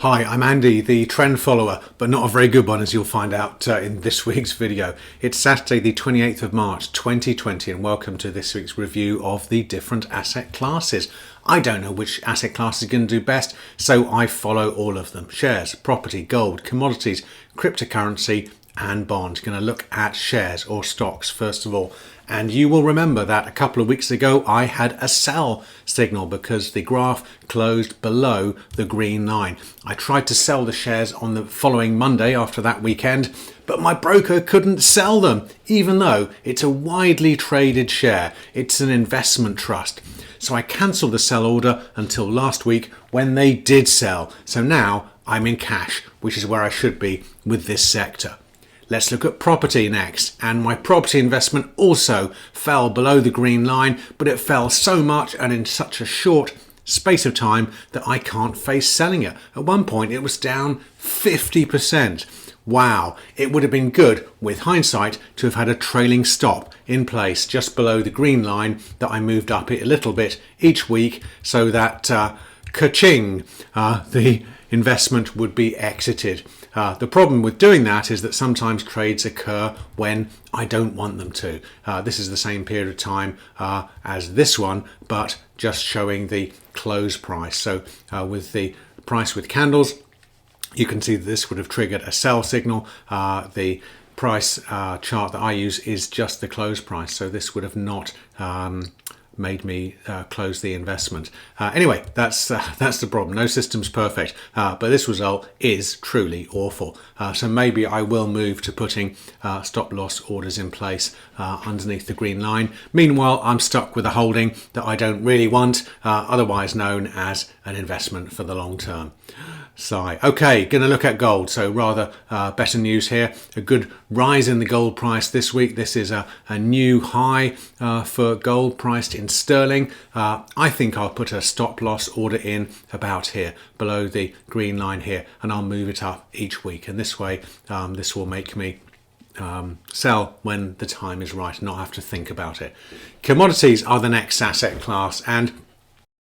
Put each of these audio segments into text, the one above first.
Hi, I'm Andy, the trend follower, but not a very good one, as you'll find out in this week's video. It's Saturday the 28th of March 2020 and welcome to this week's review of the different asset classes. I don't know which asset class is going to do best, so I follow all of them. Shares, property, gold, commodities, cryptocurrency and bonds. Going to look at shares or stocks first of all. And you will remember that a couple of weeks ago I had a sell signal because the graph closed below the green line. I tried to sell the shares on the following Monday after that weekend, but my broker couldn't sell them, even though it's a widely traded share. It's an investment trust. So I cancelled the sell order until last week when they did sell. So now I'm in cash, which is where I should be with this sector. Let's look at property next, and my property investment also fell below the green line, but it fell so much and in such a short space of time that I can't face selling it. At one point it was down 50%. Wow, it would have been good with hindsight to have had a trailing stop in place just below the green line that I moved up it a little bit each week so that ka-ching, the investment would be exited. The problem with doing that is that sometimes trades occur when I don't want them to. This is the same period of time as this one, but just showing the close price. So with the price with candles, you can see that this would have triggered a sell signal. The price chart that I use is just the close price, so this would have not made me close the investment. Anyway, that's the problem. No system's perfect, but this result is truly awful. So maybe I will move to putting stop loss orders in place underneath the green line. Meanwhile, I'm stuck with a holding that I don't really want, otherwise known as an investment for the long term. Sigh. Okay, going to look at gold. So rather better news here. A good rise in the gold price this week. This is a new high for gold priced in sterling. I think I'll put a stop loss order in about here, below the green line here, and I'll move it up each week. And this way, this will make me sell when the time is right and not have to think about it. Commodities are the next asset class, and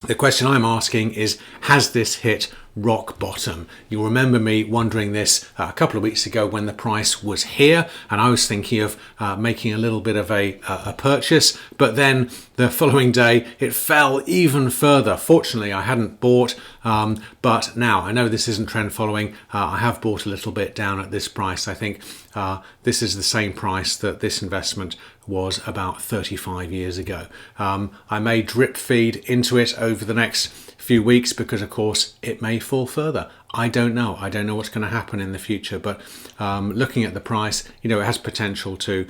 the question I'm asking is, has this hit rock bottom? You'll remember me wondering this a couple of weeks ago when the price was here, and I was thinking of making a little bit of a purchase, but then the following day it fell even further. Fortunately, I hadn't bought, but now I know this isn't trend following. I have bought a little bit down at this price. I think this is the same price that this investment was about 35 years ago. I may drip feed into it over the next few weeks because of course it may fall further. I don't know what's going to happen in the future, but looking at the price, it has potential to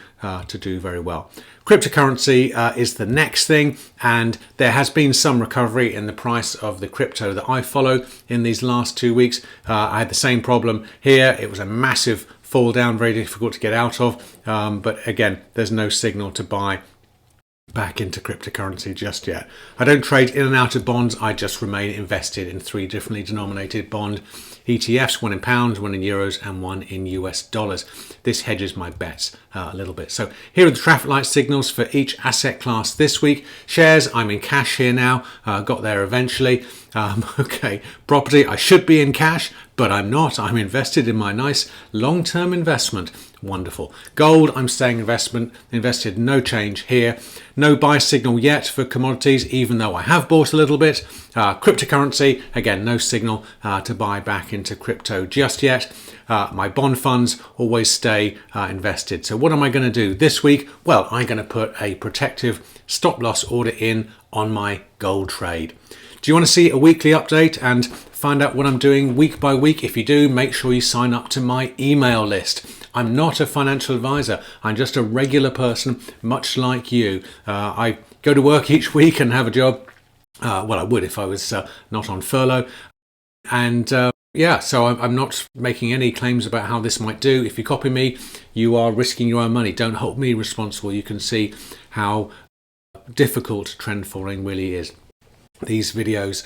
do very well. Cryptocurrency is the next thing, and there has been some recovery in the price of the crypto that I follow in these last 2 weeks. I had the same problem here. It was a massive fall down, very difficult to get out of, but again, there's no signal to buy back into cryptocurrency just yet. I don't trade in and out of bonds. I just remain invested in 3 differently denominated bond ETFs, one in pounds, one in euros and one in US dollars. This hedges my bets a little bit. So here are the traffic light signals for each asset class this week. Shares, I'm in cash here now, got there eventually. Okay, property, I should be in cash, but I'm not. I'm invested in my nice long-term investment. Wonderful. Gold, I'm staying invested, no change here. No buy signal yet for commodities, even though I have bought a little bit. Cryptocurrency, again, no signal to buy back into crypto just yet. My bond funds always stay invested. So what am I going to do this week? Well, I'm going to put a protective stop loss order in on my gold trade. Do you want to see a weekly update and find out what I'm doing week by week? If you do, make sure you sign up to my email list. I'm not a financial advisor. I'm just a regular person, much like you. I go to work each week and have a job. Well, I would if I was not on furlough. And yeah, so I'm not making any claims about how this might do. If you copy me, you are risking your own money. Don't hold me responsible. You can see how difficult trend following really is. These videos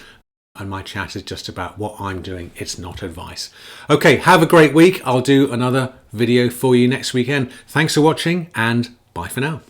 and my chat is just about what I'm doing. It's not advice. Okay, have a great week. I'll do another video for you next weekend. Thanks for watching and bye for now.